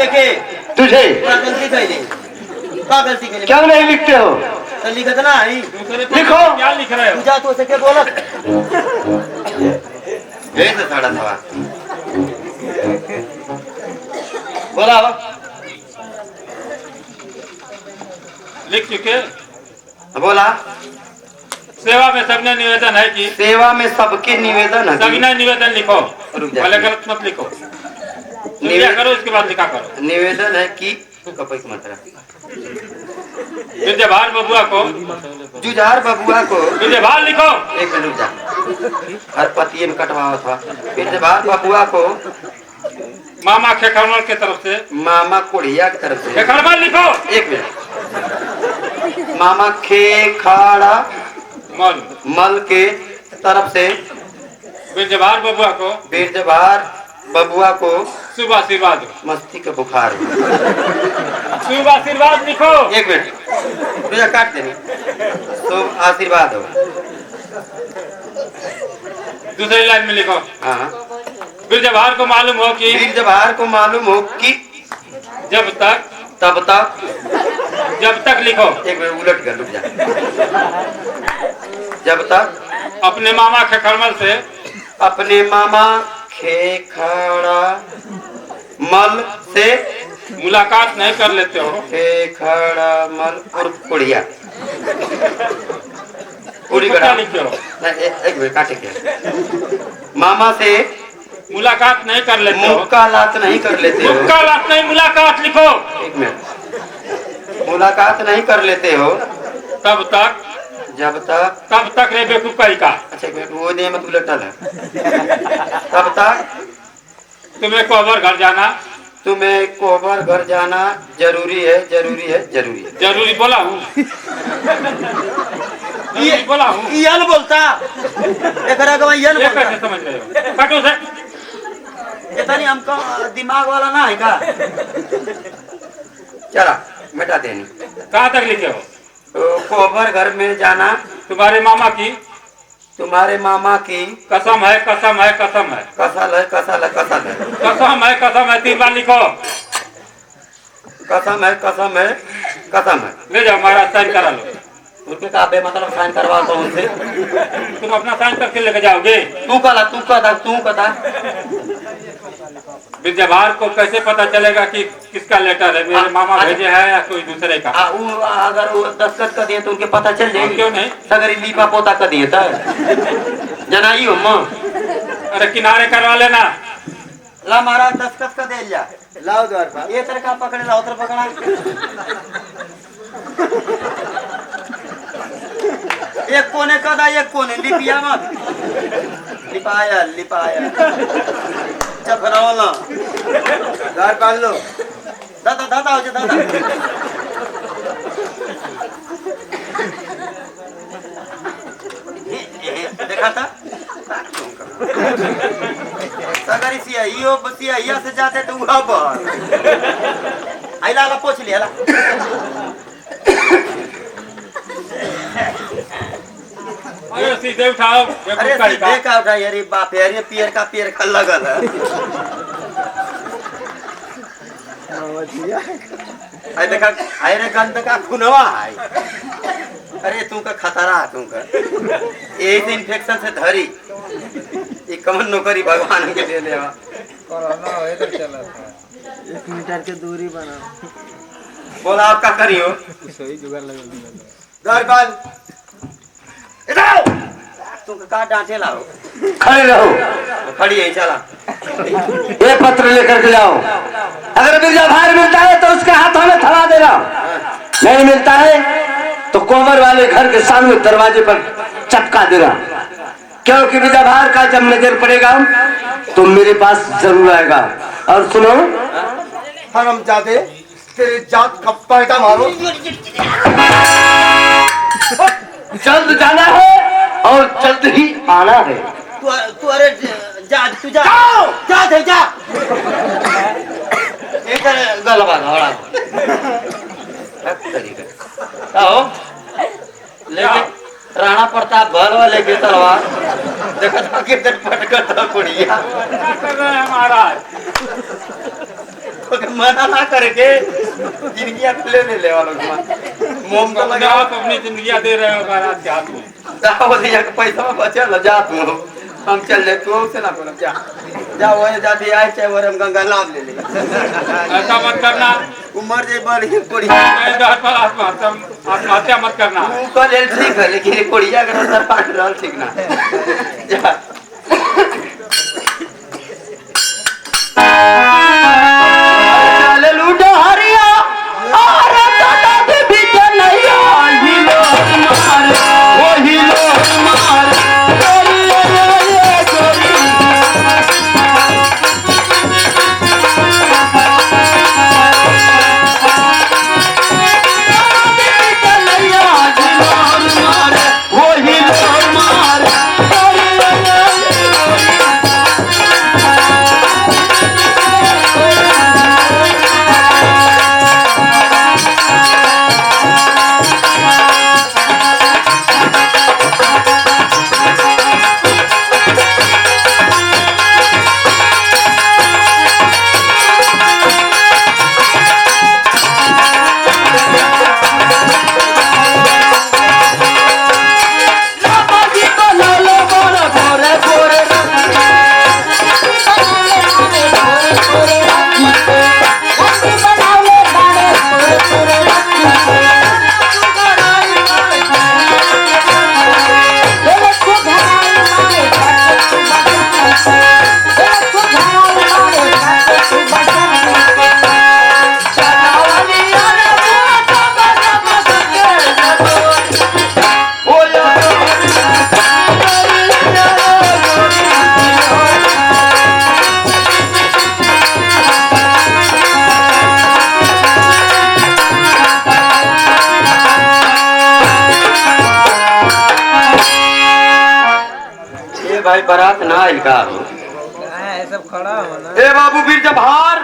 लेके तुझे गलती कैली गलती कैली क्यों नहीं लिखते हो? तो लिखत ना है लिखो। क्या लिख रहे हो? पूजा तो से क्या बोलत ऐसे साड़ा सवा बोला अब लिख चुके। बोला सेवा में सबने निवेदन है कि सेवा में सबके निवेदन है सभी ने निवेदन लिखो, रुक जा। पहले गलत मत लिखो, निवेदन करो उसके बाद लिखा करो। निवेदन है कि कपई की मात्रा विद्याभार बबुआ को जुझार बबुआ को विद्याभार लिखो। एक मिनट रुक जा। हर पतिये में कटवाओ था। जुझार बबुआ को मामा खेखरमल के तरफ से मामा कोढ़िया की तरफ से खेखरमल लिखो। एक मिनट मामा खेखाड़ा मल मल के तरफ से विद्याभार बबुआ को बीरजभार बबुआ को शुभ आशीर्वाद मस्ती का बुखार शुभ आशीर्वाद लिखो। एक मिनट तुझे काट देनी शुभ आशीर्वाद हो। दूसरी लाइन में लिखो। हाँ विद्याभार को मालूम हो कि बीरजभार को मालूम हो कि जब तक जब तक लिखो। एक मिनट उलट कर रुक जा। जब तक अपने मामा खेखरमल से अपने मामा खेखड़ा मल से मुलाकात नहीं कर लेते हो। खेखड़ा मल उर्फ कोढ़िया पूरी क्या लिखे हो? एक मिनट काटे क्या मामा से मुलाकात नहीं कर लेते हो। मुलाकात नहीं कर लेते हो। मुलाकात नहीं मुलाकात लिखो। एक मिनट मुलाकात नहीं कर लेते हो तब तक तब तक रे बेवकूफ कहीं का। अच्छा एक मिनट वो नहीं मत उलटल है। तब तक तुम्हें कोबर घर जाना जरूरी है जरूरी बोला हूँ बोला हूँ ये न बोलता एकरा के ये न ये बोलता कैसे समझ रहे हो? काटो से इतनी हमको दिमाग वाला ना है का चला मिटा देनी। कहाँ तक लिखे हो? तो कोबर घर में जाना तुम्हारे मामा की कसम है कसम है 3 बार लिखो। कसम है ले जाओ महाराज साइन करा लो। उनके काबे मतलब साइन करवाता हूँ उनसे। तुम अपना साइन करके लेके जाओगे। तू कदा विद्याभार को कैसे पता चलेगा कि किसका लेटर है? मेरे मामा भेजे है या कोई दूसरे का? अगर वो दस्तखत कर दिए तो उनके पता चल जाएगी। क्यों नहीं? सगरी लीपा पोता कर दिए था जनाई हो मां। अरे किनारे करवा लेना। ला महाराज दस्तखत का दे जा लाओ द्वार पर ये तरह का पकड़े लाओ उधर पकड़ा एक कोने का दा एक कोने लिपिया मत लिपाया चफरावला घर पाल लो दादा हो जा दादा देखा था सगरी सिया से जाते तो वहां पर आइला ला पोछ लिया ला अरे सीधे उठाओ। अरे सीधे का उठा यार बाप यार ये पियर का लगल है अरे देखा अरे गंद का खुनवा है। अरे तू का खतरा तू का यही से इन्फेक्शन से धरी ये कमन नौकरी भगवान के दे देवा कोरोना इधर चला था 1 मीटर की दूरी बना बोला आप क्या करियो सही जुगाड़ लगा घर बाल इधर तू का डांटे लाओ खड़े रहो खड़ी है चला ये पत्र लेकर के जाओ। अगर बीरजभार मिलता है तो उसके हाथों में थमा देना। नहीं मिलता है तो कोमर वाले घर के सामने दरवाजे पर चटका देना। क्योंकि बीरजभार का जब नजर पड़ेगा तो मेरे पास जरूर आएगा। और सुनो हम जाते तेरे जात का पैदा मारो जल्द जाना है और जल्द ही आना है। तू अरे तू जा इधर गलबा घोड़ा लेकिन राणा प्रताप भल वाले के तलवार देखा किधर पटकता कुड़िया महाराज तो के मना ना करके जिंदगी ले वालों मोम तो लगा आप अपनी जिंदगी दे रहे हो बारात के हाथ में। जाओ दिया के पैसा बचा ल जा तू हम चल ले तू से ना बोल जा जा वो जाती आए चाहे वो हम गंगा नाम ले ले ऐसा मत करना। उमर जे बड़ी कोड़ी नहीं तो आत्महत्या मत करना। तू को ले ठीक है लेकिन कोड़िया के सर पाट रहल ठीक ना जा चले लूटो हरिया और दादा के पीछे नहीं आई लोग मार वही लोग मार भाई बारात ना आइल का हो सब खड़ा हो ना। ए बाबू बीर जब हार